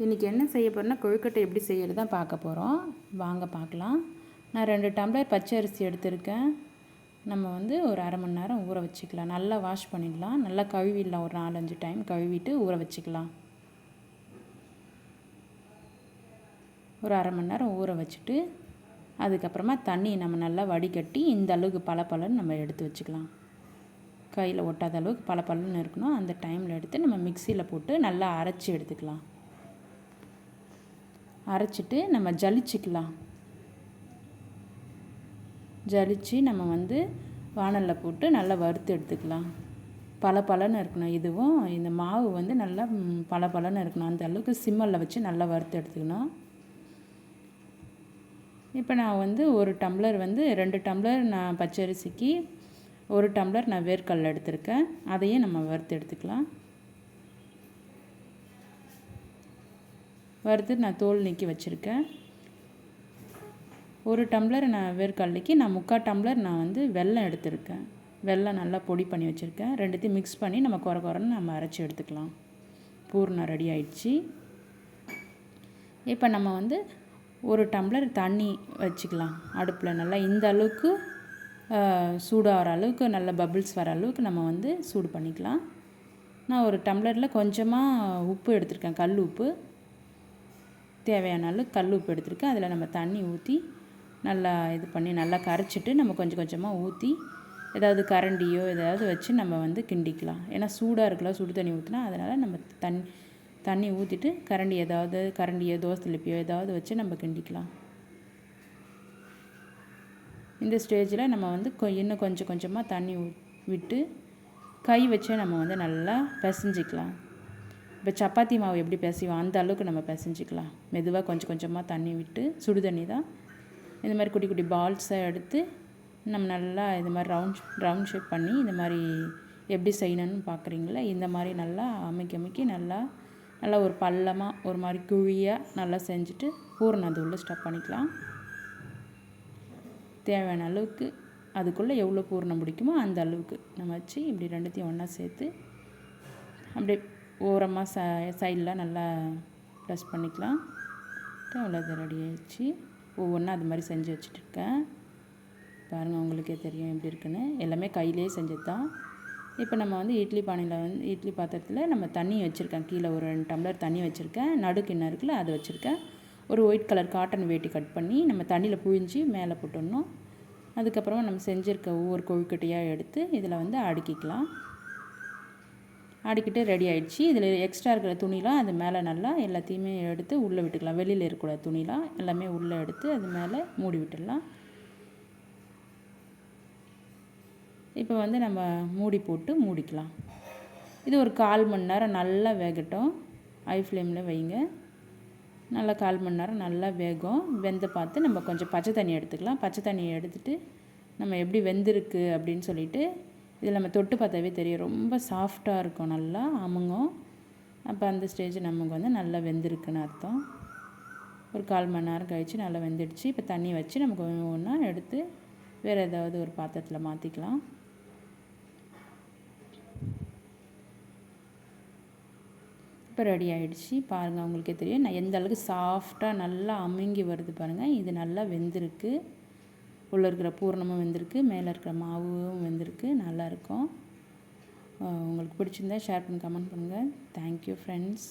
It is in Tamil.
இன்றைக்கி என்ன செய்ய போகிறேன்னா கொழுக்கட்டை எப்படி செய்கிறது தான் பார்க்க போகிறோம். வாங்க பார்க்கலாம். நான் 2 டம்ளர் பச்சை அரிசி எடுத்திருக்கேன். நம்ம வந்து ஒரு அரை மணி நேரம் ஊற வச்சுக்கலாம். நல்லா வாஷ் பண்ணிடலாம். நல்லா கழுவிடலாம். ஒரு 4-5 டைம் கழுவிட்டு ஊற வச்சுக்கலாம். ஒரு அரை மணி நேரம் ஊற வச்சுட்டு அதுக்கப்புறமா தண்ணி நம்ம நல்லா வடிகட்டி இந்த அளவுக்கு பளபளன்னு நம்ம எடுத்து வச்சுக்கலாம். கையில் ஒட்டாத அளவுக்கு பளபளன்னு இருக்கணும். அந்த டைமில் எடுத்து நம்ம மிக்சியில் போட்டு நல்லா அரைச்சி எடுத்துக்கலாம். அரைச்சிட்டு நம்ம ஜலிச்சுக்கலாம். ஜலிச்சு நம்ம வந்து வாணலில் போட்டு நல்லா வறுத்து எடுத்துக்கலாம். பளபளன்னு இருக்கணும். இதுவும் இந்த மாவு வந்து நல்லா பளபளன்னு இருக்கணும். அந்த அளவுக்கு சிம்மலில் வச்சு நல்லா வறுத்து எடுத்துக்கணும். இப்போ நான் வந்து 1 டம்ளர் வந்து 2 டம்ளர் நான் பச்சரிசிக்கு 1 டம்ளர் நான் வேர்க்கடலை எடுத்திருக்கேன். அதையும் நம்ம வறுத்து எடுத்துக்கலாம். வறுத்து நான் தோல் நீக்கி வச்சுருக்கேன். 1 டம்ளர் நான் வேர்க்கடலைக்கு நான் 3/4 டம்ளர் நான் வந்து வெல்லம் எடுத்திருக்கேன். வெல்லம் நல்லா பொடி பண்ணி வச்சுருக்கேன். ரெண்டுத்தையும் மிக்ஸ் பண்ணி நம்ம குறன்னு நம்ம அரைச்சி எடுத்துக்கலாம். பூர்ணம் ரெடி ஆயிடுச்சு. இப்போ நம்ம வந்து 1 டம்ளர் தண்ணி வச்சுக்கலாம் அடுப்பில். நல்லா இந்த அளவுக்கு சூடாகிற அளவுக்கு நல்லா பபிள்ஸ் வர அளவுக்கு நம்ம வந்து சூடு பண்ணிக்கலாம். நான் 1 டம்ளரில் கொஞ்சமாக உப்பு எடுத்திருக்கேன். கல் உப்பு தேவையான அளவு கல் உப்பு எடுத்துருக்கேன். அதில் நம்ம தண்ணி ஊற்றி நல்லா இது பண்ணி நல்லா கரைச்சிட்டு நம்ம கொஞ்சம் கொஞ்சமாக ஊற்றி ஏதாவது கரண்டியோ ஏதாவது வச்சு நம்ம வந்து கிண்டிக்கலாம். ஏன்னா சூடாக இருக்கலாம், சுடு தண்ணி ஊற்றினா. அதனால் நம்ம தண்ணி ஊற்றிட்டு கரண்டியோ தோசை திருப்பியோ ஏதாவது வச்சு நம்ம கிண்டிக்கலாம். இந்த ஸ்டேஜில் நம்ம வந்து இன்னும் கொஞ்சம் கொஞ்சமாக தண்ணி விட்டு கை வச்சே நம்ம வந்து நல்லா பிசைஞ்சிக்கலாம். இப்போ சப்பாத்தி மாவு எப்படி பிசைவோம் அந்த அளவுக்கு நம்ம பிசைஞ்சிக்கலாம். மெதுவாக கொஞ்சம் கொஞ்சமாக தண்ணி விட்டு, சுடு தண்ணி தான். இந்த மாதிரி குட்டி குட்டி பால்ஸாக எடுத்து நம்ம நல்லா இது மாதிரி ரவுண்ட் ஷேப் பண்ணி இந்த மாதிரி எப்படி செய்யணும்னு பார்க்குறீங்களா, இந்த மாதிரி நல்லா அமைக்கி நல்லா ஒரு பள்ளமாக ஒரு மாதிரி குழியாக நல்லா செஞ்சுட்டு பூரணம் அது உள்ளே ஸ்டப் பண்ணிக்கலாம். தேவையான அளவுக்கு அதுக்குள்ளே எவ்வளோ பூரணம் பிடிக்குமோ அந்த அளவுக்கு நம்ம வச்சு இப்படி ரெண்டுத்தையும் ஒன்றா சேர்த்து அப்படியே ஓரமாக சைடில் நல்லா ப்ரெஸ் பண்ணிக்கலாம். அவ்வளோது ரெடி ஆகிடுச்சு. ஒவ்வொன்றா அது மாதிரி செஞ்சு வச்சுட்டுருக்கேன். பாருங்கள், உங்களுக்கே தெரியும் எப்படி இருக்குன்னு. எல்லாமே கையிலே செஞ்சது தான். இப்போ நம்ம வந்து இட்லி பாத்திரத்தில் நம்ம தண்ணி வச்சுருக்கேன். கீழே ஒரு 2 டம்ளர் தண்ணி வச்சுருக்கேன். நடுக்கிண்ணம் இருக்குல்ல அது வச்சுருக்கேன். ஒரு ஒயிட் கலர் காட்டன் வேட்டி கட் பண்ணி நம்ம தண்ணியில் புழிஞ்சு மேலே போட்டுடணும். அதுக்கப்புறமா நம்ம செஞ்சுருக்க ஒவ்வொரு கொழுக்கட்டையாக எடுத்து இதில் வந்து அடுக்கிக்கலாம். அடிக்கிட்டு ரெடி ஆகிடுச்சு. இதில் எக்ஸ்ட்ரா இருக்கிற துணிலாம் அது மேலே நல்லா எல்லாத்தையுமே எடுத்து உள்ளே விட்டுக்கலாம். வெளியில் இருக்கக்கூடாது துணிலாம் எல்லாமே உள்ளே எடுத்து அது மேலே மூடி விட்டுடலாம். இப்போ வந்து நம்ம மூடி போட்டு மூடிக்கலாம். இது ஒரு 1/4 மணி நேரம் நல்லா வேகட்டும். ஹை ஃப்ளேமில் வைங்க. நல்லா 1/4 மணி நேரம் நல்லா வேகும். வெந்த பார்த்து நம்ம கொஞ்சம் பச்சை தண்ணி எடுத்துக்கலாம். பச்சை தண்ணியை எடுத்துகிட்டு நம்ம எப்படி வெந்திருக்கு அப்படின்னு சொல்லிவிட்டு இதில் நம்ம தொட்டு பார்த்தாவே தெரியும். ரொம்ப சாஃப்டாக இருக்கும், நல்லா அமுங்கும். அப்போ அந்த ஸ்டேஜ் நமக்கு வந்து நல்லா வெந்திருக்குன்னு அர்த்தம். ஒரு 1/4 மணி நேரம் கழித்து நல்லா வெந்துடுச்சு. இப்போ தண்ணி வச்சு நமக்கு ஒன்றா எடுத்து வேறு ஏதாவது ஒரு பாத்திரத்தில் மாற்றிக்கலாம். இப்போ ரெடி ஆகிடுச்சு. பாருங்கள், உங்களுக்கே தெரியும் நான் எந்த அளவுக்கு சாஃப்டாக நல்லா அமுங்கி வருது பாருங்கள். இது நல்லா வெந்திருக்கு. உள்ளே இருக்கிற பூரணமும் வெந்திருக்கு, மேலே இருக்கிற மாவும் வெந்திருக்கு. நல்லாயிருக்கும். உங்களுக்கு பிடிச்சிருந்தா ஷேர் பண்ணி கமெண்ட் பண்ணுங்கள். Thank you friends.